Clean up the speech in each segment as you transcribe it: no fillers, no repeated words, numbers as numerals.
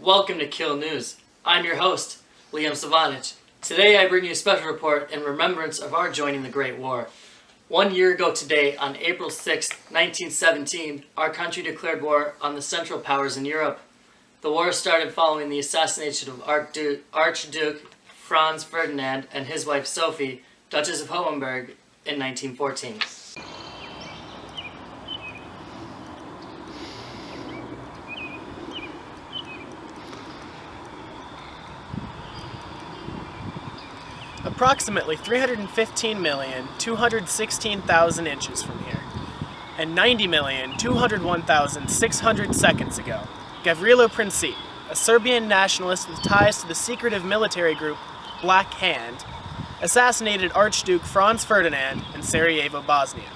Welcome to Kill News. I'm your host, Liam Savanich. Today I bring you a special report in remembrance of our joining the Great War. 1 year ago today, on April 6, 1917, our country declared war on the Central Powers in Europe. The war started following the assassination of Archduke Franz Ferdinand and his wife Sophie, Duchess of Hohenberg, in 1914. Approximately 315,216,000 inches from here, and 90,201,600 seconds ago, Gavrilo Princip, a Serbian nationalist with ties to the secretive military group Black Hand, assassinated Archduke Franz Ferdinand in Sarajevo, Bosnia.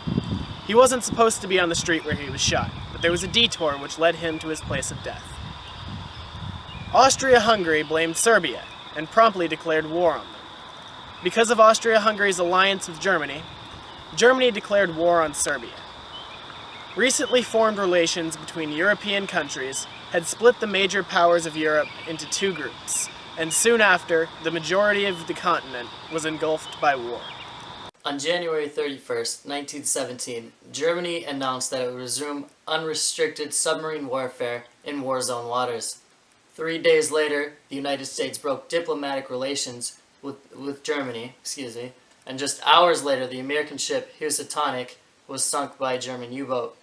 He wasn't supposed to be on the street where he was shot, but there was a detour which led him to his place of death. Austria-Hungary blamed Serbia and promptly declared war on them. Because of Austria-Hungary's alliance with Germany, Germany declared war on Serbia. Recently formed relations between European countries had split the major powers of Europe into two groups, and soon after, the majority of the continent was engulfed by war. On January 31st, 1917, Germany announced that it would resume unrestricted submarine warfare in war-zone waters. 3 days later, the United States broke diplomatic relations with Germany, and just hours later the American ship Housatonic was sunk by a German U-boat.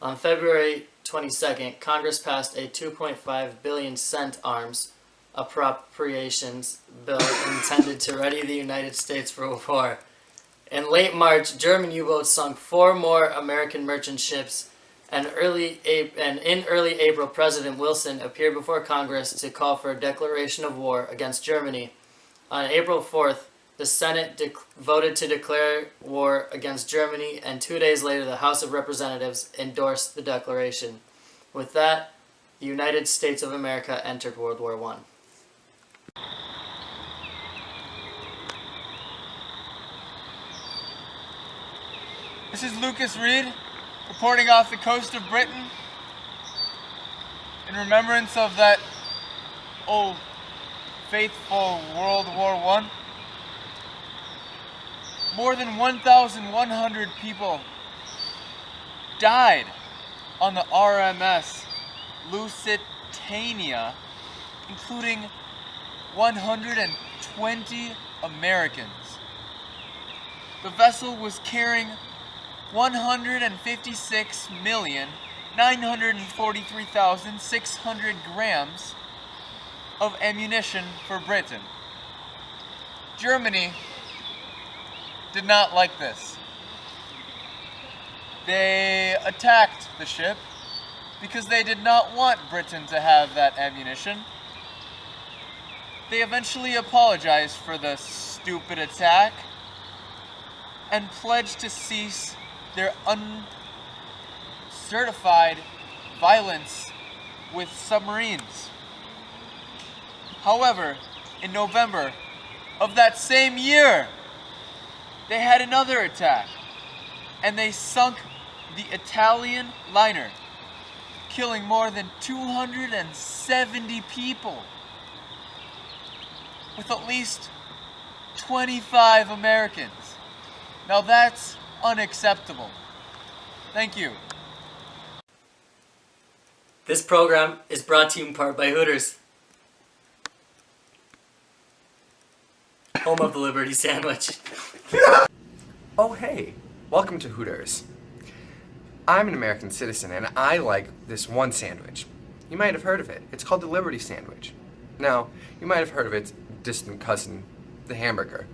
On February 22nd, Congress passed a $2.5 billion arms appropriations bill intended to ready the United States for war. In late March, German U-boats sunk 4 more American merchant ships, and in early April, President Wilson appeared before Congress to call for a declaration of war against Germany. On April 4th, the Senate voted to declare war against Germany, and 2 days later the House of Representatives endorsed the declaration. With that, the United States of America entered World War I. This is Lucas Reed, reporting off the coast of Britain in remembrance of that old faithful World War I. More than 1,100 people died on the RMS Lusitania, including 120 Americans. The vessel was carrying 156,943,600 grams of ammunition for Britain. Germany did not like this. They attacked the ship because they did not want Britain to have that ammunition. They eventually apologized for the stupid attack and pledged to cease their uncertified violence with submarines. However, in November of that same year, they had another attack, and they sunk the Italian liner, killing more than 270 people, with at least 25 Americans. Now that's unacceptable. Thank you. This program is brought to you in part by Hooters, home of the Liberty Sandwich. Oh hey, welcome to Hooters. I'm an American citizen and I like this one sandwich. You might have heard of it. It's called the Liberty Sandwich. Now, you might have heard of its distant cousin, the hamburger.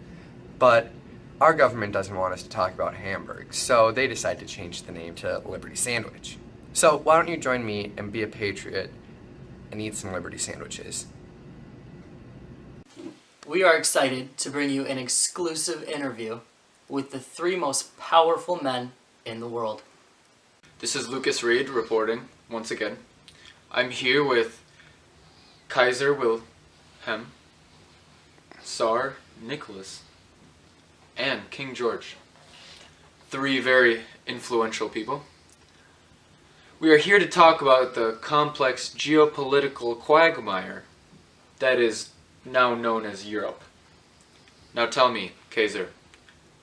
But our government doesn't want us to talk about hamburgers, so they decided to change the name to Liberty Sandwich. So why don't you join me and be a patriot and eat some Liberty Sandwiches? We are excited to bring you an exclusive interview with the 3 most powerful men in the world. This is Lucas Reed reporting once again. I'm here with Kaiser Wilhelm, Tsar Nicholas, and King George. 3 very influential people. We are here to talk about the complex geopolitical quagmire that is now known as Europe. Now tell me, Kaiser,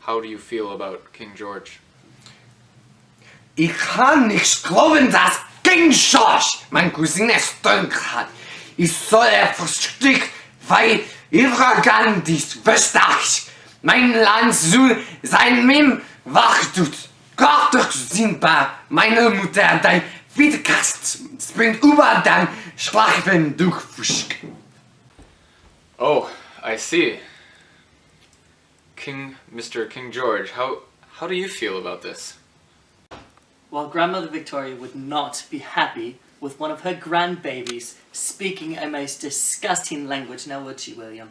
how do you feel about King George? Ich kann nicht glauben, dass King George mein Cousin erstochen hat. Ich soll versteckt, weil Ivragand ist verstärkt. Mein Land soll sein Mim wach tut. Krachtig sind bei meiner Mutter dein Wiederkast. Springt über dein Schlachten durchfusch. Oh, I see. Mr. King George, how do you feel about this? Well, Grandmother Victoria would not be happy with one of her grandbabies speaking a most disgusting language, now would she, William?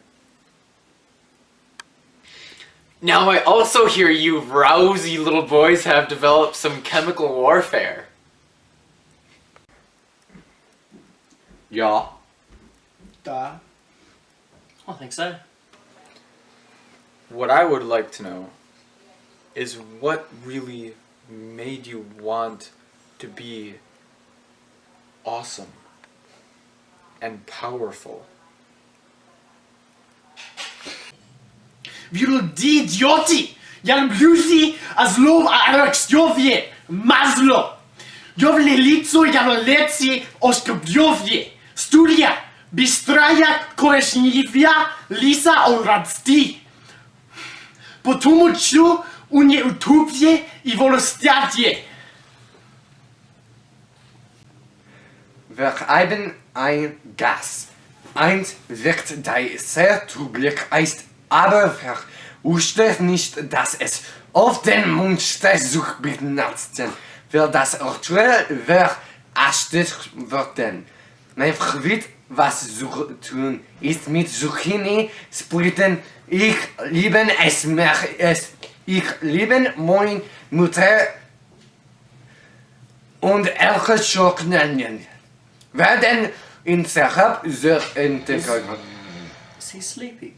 Now I also hear you rousy little boys have developed some chemical warfare. Ja. Da. I think so. What I would like to know is what really made you want to be awesome and powerful. Vjuldi idioti! Jan blusi as lov Alex Jovie! Maslo! Jovli lico jan leci oskobjovie! Studia! Bistraja koreshnivia Lisa Olradsti! Potomuchu unie utopie I volostjatie! Wir haben ein Gas. Eins wird die sehr truglich ist, aber verwusste nicht, dass es auf den Mundstechsuch benutzen wird das aktuell verachtet werden. Man verwirrt, was zu tun ist mit Zucchini, Spriten. Ich liebe es mehr. Ich liebe meine Mutter und elke Schocknen werden in Serap sehr entdeckt. Is he sleepy?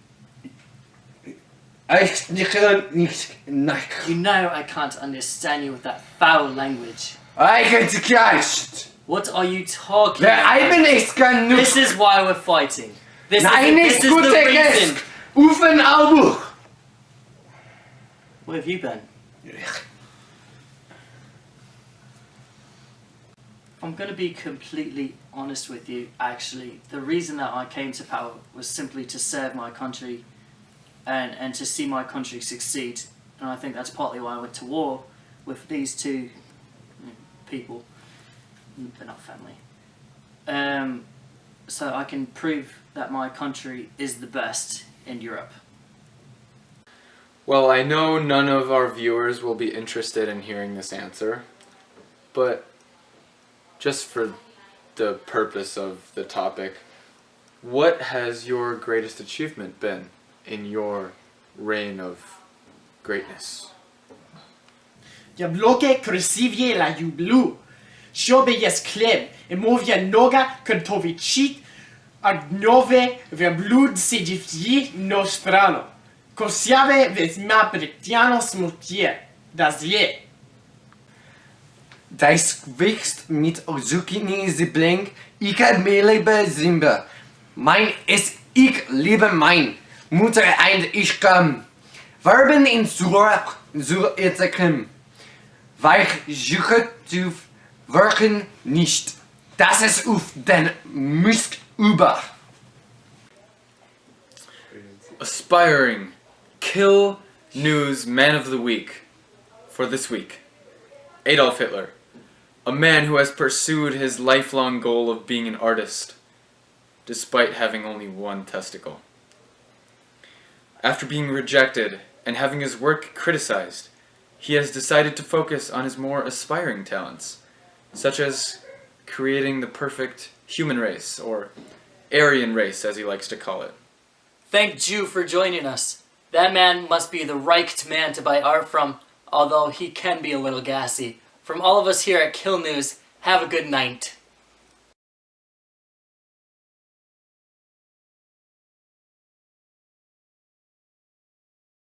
Ich nicht. You know I can't understand you with that foul language. Eigentlich nicht. What are you talking Der about? Eiben ist genug. This is why we're fighting. This Nein, is, nicht this is gute the reason. Gäste. Ufen Aubuch. Where have you been? I'm going to be completely honest with you, actually. The reason that I came to power was simply to serve my country and to see my country succeed. And I think that's partly why I went to war with these two people. They're not family. So I can prove that my country is the best in Europe. Well, I know none of our viewers will be interested in hearing this answer, but just for the purpose of the topic, what has your greatest achievement been in your reign of greatness? Jabloke krasivie la jublu. Shobe jest kleb. Emovia noga kontovichit. Agnove ver blud sedifie nostrano. Kosiave ves ma bretiano smutier. Das je. Das wächst mit Zucchini-Sibling. Ich liebe Simba. Mein ist ich liebe mein. Mutter und ich kann. Verben in zur Etzekem. Weil suche zu wirken nicht. Das ist auf den Musk über. Aspiring Kill News Man of the Week for this week. Adolf Hitler, a man who has pursued his lifelong goal of being an artist, despite having only one testicle. After being rejected and having his work criticized, he has decided to focus on his more aspiring talents, such as creating the perfect human race, or Aryan race as he likes to call it. Thank Jew for joining us. That man must be the right man to buy art from, although he can be a little gassy. From all of us here at Kill News, have a good night.